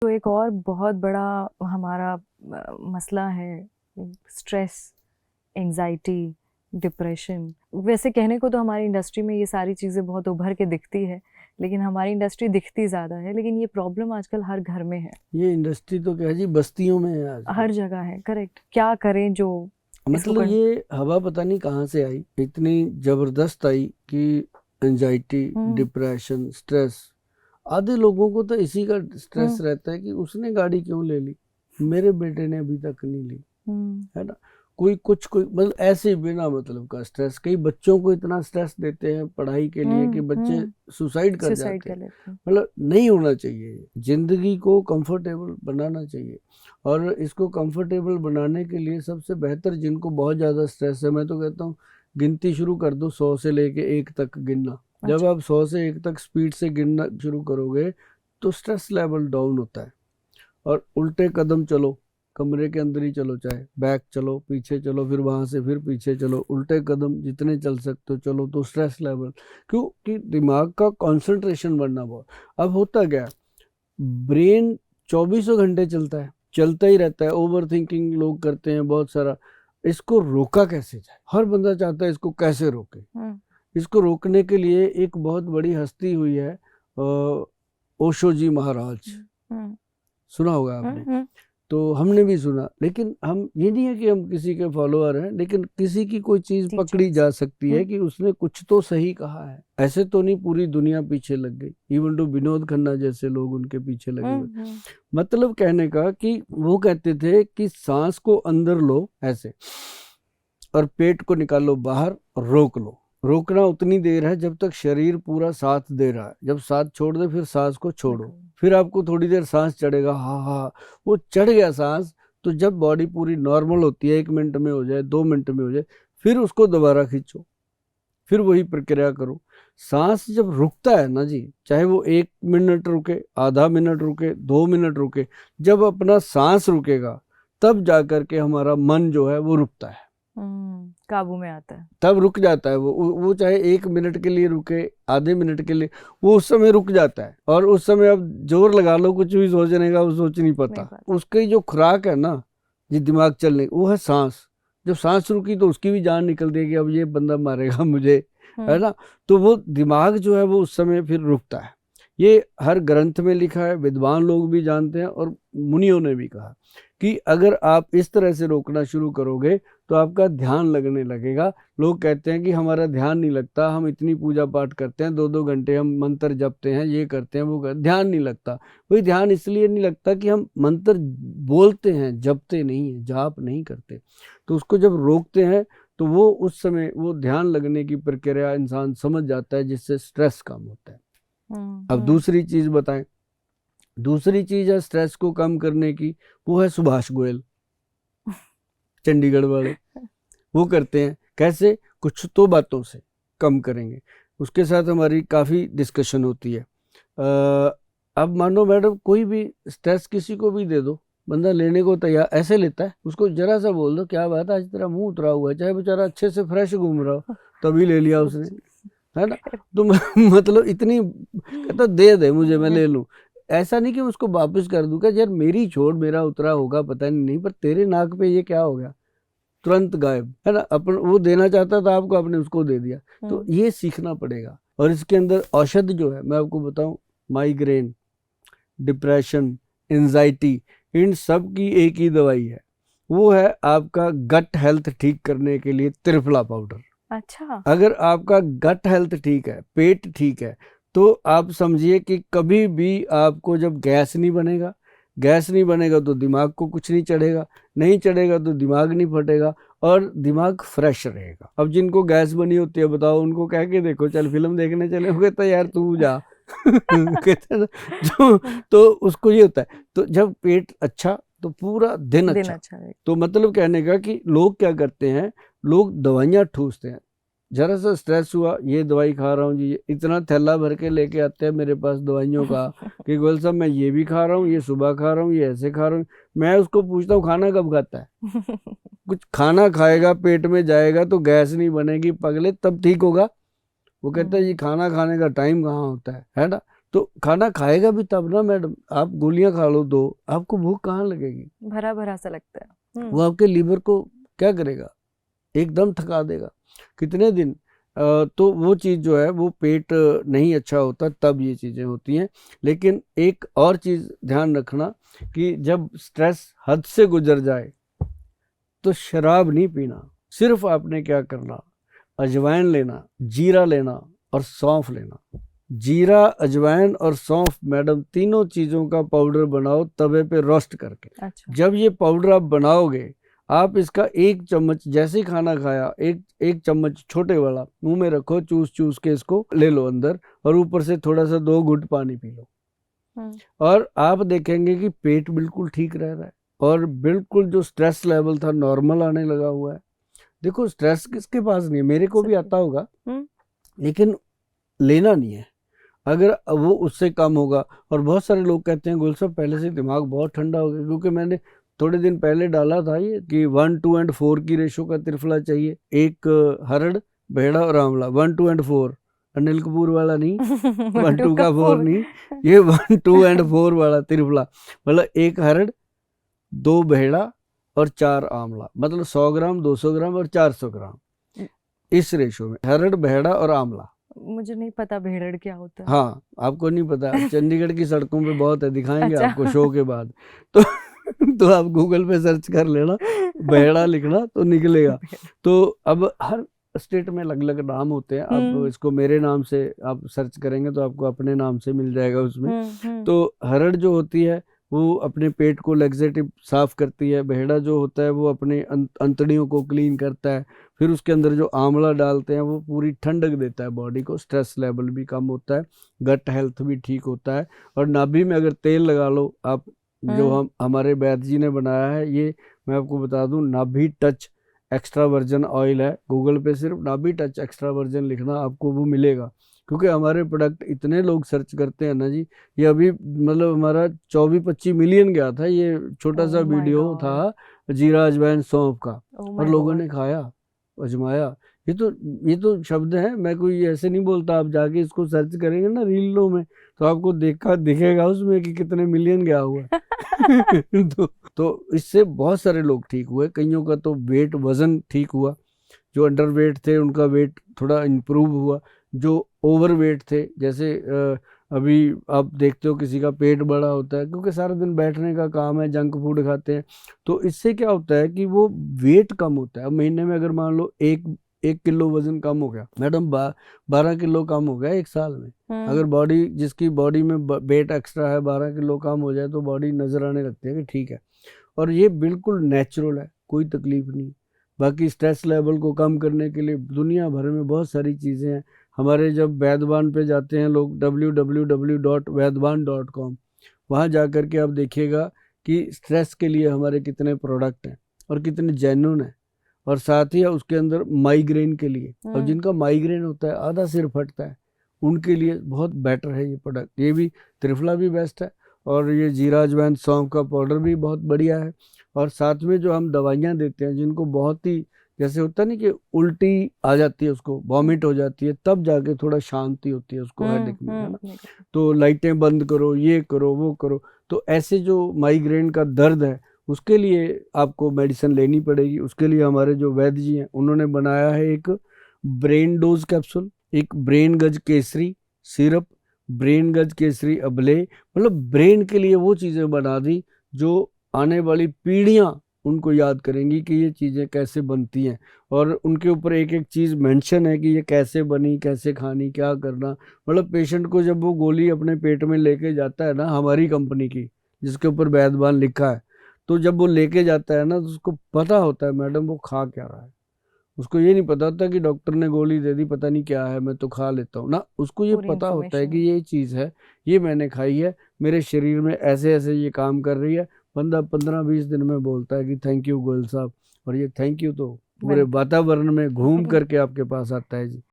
तो एक और बहुत बड़ा हमारा मसला है स्ट्रेस, एंजाइटी, डिप्रेशन। वैसे कहने को तो हमारी इंडस्ट्री में ये सारी चीज़ें बहुत उभर के दिखती है, लेकिन हमारी इंडस्ट्री दिखती ज़्यादा है, लेकिन ये प्रॉब्लम आजकल हर घर में है, ये इंडस्ट्री तो क्या है जी, बस्तियों में है आजकल। हर जगह है। करेक्ट। क्या करें जो इसको मतलब ये हवा पता नहीं कहाँ से आई, इतनी जबरदस्त आई कि एंजाइटी, डिप्रेशन, स्ट्रेस। आधे लोगों को तो इसी का स्ट्रेस रहता है कि उसने गाड़ी क्यों ले ली, मेरे बेटे ने अभी तक नहीं ली, है ना। कोई मतलब ऐसे बिना मतलब का स्ट्रेस। कई बच्चों को इतना स्ट्रेस देते हैं पढ़ाई के लिए कि बच्चे सुसाइड कर जाते हैं। मतलब नहीं होना चाहिए। जिंदगी को कंफर्टेबल बनाना चाहिए, और इसको कंफर्टेबल बनाने के लिए सबसे बेहतर, जिनको बहुत ज़्यादा स्ट्रेस है, मैं तो कहता हूँ गिनती शुरू कर दो 100 से लेके 1 तक गिनना। जब आप 100 से 1 तक स्पीड से गिनना शुरू करोगे तो स्ट्रेस लेवल डाउन होता है। और उल्टे कदम चलो, कमरे के अंदर ही चलो, चाहे बैक चलो, पीछे चलो, फिर वहां से फिर पीछे चलो, उल्टे कदम जितने चल सकते हो चलो, तो स्ट्रेस लेवल, क्योंकि दिमाग का कंसंट्रेशन बढ़ना बहुत। अब होता क्या, ब्रेन 24 घंटे चलता ही रहता है। ओवर थिंकिंग लोग करते हैं बहुत सारा। इसको रोका कैसे जाए, हर बंदा चाहता है इसको कैसे रोके। इसको रोकने के लिए एक बहुत बड़ी हस्ती हुई है, ओशो जी महाराज। सुना होगा आपने। तो हमने भी सुना, लेकिन हम ये नहीं है कि हम किसी के फॉलोअर हैं, लेकिन किसी की कोई चीज पकड़ी जा सकती है कि उसने कुछ तो सही कहा है। ऐसे तो नहीं पूरी दुनिया पीछे लग गई, इवन टू विनोद खन्ना जैसे लोग उनके पीछे लगे हुए। मतलब कहने का कि वो कहते थे कि सांस को अंदर लो ऐसे, और पेट को निकालो बाहर और रोक लो। रोकना उतनी देर है जब तक शरीर पूरा साथ दे रहा है। जब साथ छोड़ दे फिर सांस को छोड़ो। फिर आपको थोड़ी देर सांस चढ़ेगा, हाँ हाँ, वो चढ़ गया सांस। तो जब बॉडी पूरी नॉर्मल होती है, 1 मिनट में हो जाए, 2 मिनट में हो जाए, फिर उसको दोबारा खींचो, फिर वही प्रक्रिया करो। सांस जब रुकता है ना जी, चाहे वो 1 मिनट रुके, आधा मिनट रुके, 2 मिनट रुके, जब अपना सांस रुकेगा तब जाकर के हमारा मन जो है वो रुकता है, काबू में आता है, तब रुक जाता है। वो चाहे 1 मिनट के लिए रुके, आधे मिनट के लिए, वो उस समय रुक जाता है। और उस समय अब जोर लगा लो कुछ भी सोचने का, वो सोच नहीं पाता। उसकी जो खुराक है ना, ये दिमाग चलने, वो है सांस। जब सांस रुकी तो उसकी भी जान निकल देगी, अब ये बंदा मारेगा मुझे, है ना। तो वो दिमाग जो है वो उस समय फिर रुकता है। ये हर ग्रंथ में लिखा है, विद्वान लोग भी जानते हैं, और मुनियों ने भी कहा कि अगर आप इस तरह से रोकना शुरू करोगे तो आपका ध्यान लगने लगेगा। लोग कहते हैं कि हमारा ध्यान नहीं लगता, हम इतनी पूजा पाठ करते हैं, 2-2 घंटे हम मंत्र जपते हैं, ये करते हैं, वो करते, ध्यान नहीं लगता। वही ध्यान इसलिए नहीं लगता कि हम मंत्र बोलते हैं, जपते नहीं है, जाप नहीं करते। तो उसको जब रोकते हैं तो वो उस समय वो ध्यान लगने की प्रक्रिया इंसान समझ जाता है, जिससे स्ट्रेस कम होता है। अब दूसरी चीज बताएं। दूसरी चीज है स्ट्रेस को कम करने की, वो है सुभाष गोयल, चंडीगढ़ वाले। वो करते हैं कैसे, कुछ तो बातों से कम करेंगे। उसके साथ हमारी काफ़ी डिस्कशन होती है। अब मानो मैडम कोई भी स्ट्रेस किसी को भी दे दो, बंदा लेने को तैयार ऐसे लेता है। उसको जरा सा बोल दो क्या बात है आज तेरा मुंह उतरा हुआ है, चाहे बेचारा अच्छे से फ्रेश घूम रहा हो, तभी ले लिया उसने, है ना। तो मतलब इतनी कहता दे मुझे, मैं ले लूं। ऐसा नहीं कि उसको वापस कर दूंगा, यार मेरी छोड़, मेरा उतरा होगा पता नहीं, पर तेरे नाक पे ये क्या हो गया, तुरंत गायब, है ना। अपन वो देना चाहता था आपको, आपने उसको दे दिया। तो ये सीखना पड़ेगा। और इसके अंदर औषध जो है मैं आपको बताऊं, माइग्रेन, डिप्रेशन, एंजाइटी, इन सब की एक ही दवाई है। वो है आपका गट हेल्थ ठीक करने के लिए त्रिफला पाउडर। अच्छा। अगर आपका गट हेल्थ ठीक है, पेट ठीक है, तो आप समझिए कि कभी भी आपको जब गैस नहीं बनेगा, गैस नहीं बनेगा तो दिमाग को कुछ नहीं चढ़ेगा, नहीं चढ़ेगा तो दिमाग नहीं फटेगा, और दिमाग फ्रेश रहेगा। अब जिनको गैस बनी होती है बताओ, उनको कह के देखो चल फिल्म देखने चले, हो कहता यार तू जा कहते ना। तो उसको ये होता है। तो जब पेट अच्छा तो पूरा दिन अच्छा। तो मतलब कहने का कि लोग क्या करते हैं, लोग दवाइयाँ ठूसते हैं। जरा सा स्ट्रेस हुआ, ये दवाई खा रहा हूँ जी, इतना थैला भर के लेके आते हैं मेरे पास दवाइयों का कि गोयल साहब मैं ये भी खा रहा हूँ, ये सुबह खा रहा हूँ, ये ऐसे खा रहा हूँ। मैं उसको पूछता हूँ खाना कब खाता है? कुछ खाना खाएगा, पेट में जाएगा तो गैस नहीं बनेगी पगले, तब ठीक होगा। वो कहता है जी खाना खाने का टाइम कहाँ होता है ना। तो खाना खाएगा भी तब ना मैडम, आप गोलियां खा लो 2, आपको भूख कहाँ लगेगी? भरा भरा सा लगता है। वो आपके लीवर को क्या करेगा? एकदम थका देगा। कितने दिन तो वो चीज़ जो है वो पेट नहीं अच्छा होता, तब ये चीज़ें होती हैं। लेकिन एक और चीज़ ध्यान रखना कि जब स्ट्रेस हद से गुजर जाए तो शराब नहीं पीना, सिर्फ आपने क्या करना, अजवाइन लेना, जीरा लेना और सौंफ लेना। जीरा, अजवाइन और सौंफ मैडम, तीनों चीज़ों का पाउडर बनाओ तवे पे रोस्ट करके। अच्छा। जब ये पाउडर आप बनाओगे, आप इसका 1 चम्मच, जैसे ही खाना खाया, एक चम्मच छोटे वाला मुंह में रखो, चूस चूस के इसको ले लो अंदर, और ऊपर से थोड़ा सा 2 घुट पानी पी लो, और आप देखेंगे कि पेट बिल्कुल ठीक रह रहा है, और बिल्कुल जो स्ट्रेस लेवल था नॉर्मल आने लगा हुआ है। देखो, स्ट्रेस किसके पास नहीं है, मेरे को भी आता होगा, लेकिन लेना नहीं है। अगर वो उससे कम होगा, और बहुत सारे लोग कहते हैं गुल साहब पहले से दिमाग बहुत ठंडा हो गया, क्योंकि मैंने थोड़े दिन पहले डाला था ये कि 1, 2 and 4 की रेशो का त्रिफला चाहिए, एक हरड़, भेड़ा और आंवला, 1, 2 and 4, अनिल कपूर वाला नहीं, 1, 2 का 4 नहीं, ये 1, 2 and 4 वाला त्रिफला, मतलब 1 हरड़, 2 भेड़ा और 4 आंवला, मतलब 100 ग्राम, 200 ग्राम और 400 ग्राम, इस रेशो में हरड़, भेड़ा और आंवला। मुझे नहीं पता भेड़ड़ क्या होता है। हाँ, आपको नहीं पता, चंडीगढ़ की सड़कों पे बहुत है, दिखाएंगे अच्छा। आपको शो के बाद। तो तो आप गूगल पे सर्च कर लेना, भेड़ा लिखना तो निकलेगा। तो अब हर स्टेट में अलग अलग नाम होते हैं। आप इसको मेरे नाम से आप सर्च करेंगे तो आपको अपने नाम से मिल जाएगा उसमें। तो हरड़ जो होती है वो अपने पेट को लैक्सेटिव साफ करती है, भेड़ा जो होता है वो अपने अंतड़ियों को क्लीन करता है, फिर उसके अंदर जो आंवला डालते हैं वो पूरी ठंडक देता है बॉडी को, स्ट्रेस लेवल भी कम होता है, गट हेल्थ भी ठीक होता है। और नाभि में अगर तेल लगा लो आप, जो हमारे वैद्य जी ने बनाया है, ये मैं आपको बता दूं, नाभि टच एक्स्ट्रा वर्जन ऑयल है। गूगल पे सिर्फ नाभि टच एक्स्ट्रा वर्जन लिखना, आपको वो मिलेगा, क्योंकि हमारे प्रोडक्ट इतने लोग सर्च करते हैं ना जी। ये अभी मतलब हमारा 24-25 मिलियन गया था, ये छोटा सा वीडियो था जीरा अजवाइन सौंफ का, और लोगों ने खाया, आजमाया। ये तो शब्द हैं, मैं कोई ऐसे नहीं बोलता। आप जाके इसको सर्च करेंगे ना रीलों में, तो आपको दिखेगा उसमें कि कितने मिलियन गया हुआ है। तो इससे बहुत सारे लोग ठीक हुए, कईयों का तो वेट, वजन ठीक हुआ, जो अंडर वेट थे उनका वेट थोड़ा इम्प्रूव हुआ, जो ओवर वेट थे, जैसे अभी आप देखते हो किसी का पेट बड़ा होता है क्योंकि सारा दिन बैठने का काम है, जंक फूड खाते हैं, तो इससे क्या होता है कि वो वेट कम होता है। अब महीने में अगर मान लो 1 किलो वजन कम हो गया मैडम, 12 किलो कम हो गया 1 साल में। अगर बॉडी, जिसकी बॉडी में वेट एक्स्ट्रा है, 12 किलो कम हो जाए तो बॉडी नजर आने लगती है कि ठीक है, और ये बिल्कुल नेचुरल है, कोई तकलीफ नहीं। बाकी स्ट्रेस लेवल को कम करने के लिए दुनिया भर में बहुत सारी चीज़ें हैं। हमारे जब वैद्यवान पे जाते हैं लोग, www.vaidwan.com, वहाँ जा कर के आप देखिएगा कि स्ट्रेस के लिए हमारे कितने प्रोडक्ट हैं और कितने जेन्युइन हैं, और साथ ही उसके अंदर माइग्रेन के लिए, और जिनका माइग्रेन होता है, आधा सिर फटता है, उनके लिए बहुत बेटर है ये प्रोडक्ट। ये भी त्रिफला भी बेस्ट है, और ये जीरा अजवाइन सौंफ का पाउडर भी बहुत बढ़िया है। और साथ में जो हम दवाइयाँ देते हैं, जिनको बहुत ही, जैसे होता है नहीं कि उल्टी आ जाती है, उसको वॉमिट हो जाती है, तब जाके थोड़ा शांति होती है उसको हेडेक में, है ना, तो लाइटें बंद करो, ये करो, वो करो। तो ऐसे जो माइग्रेन का दर्द है, उसके लिए आपको मेडिसिन लेनी पड़ेगी। उसके लिए हमारे जो वैद्य जी हैं, उन्होंने बनाया है एक ब्रेन डोज कैप्सूल, एक ब्रेन गज केसरी सिरप, ब्रेन गज केसरी अबले, मतलब ब्रेन के लिए वो चीज़ें बना दी जो आने वाली पीढ़ियां उनको याद करेंगी कि ये चीज़ें कैसे बनती हैं, और उनके ऊपर एक एक चीज़ मेंशन है कि ये कैसे बनी, कैसे खानी, क्या करना। मतलब पेशेंट को जब वो गोली अपने पेट में लेके जाता है ना, हमारी कंपनी की जिसके ऊपर वैद्यवान लिखा है, तो जब वो लेके जाता है ना, तो उसको पता होता है मैडम वो खा क्या रहा है। उसको ये नहीं पता होता कि डॉक्टर ने गोली दे दी, पता नहीं क्या है, मैं तो खा लेता हूँ ना। उसको ये पता होता है कि ये चीज़ है, ये मैंने खाई है, मेरे शरीर में ऐसे ऐसे ये काम कर रही है। बंदा 15-20 दिन में बोलता है कि थैंक यू गोयल साहब, और ये थैंक यू तो पूरे वातावरण में घूम करके आपके पास आता है जी।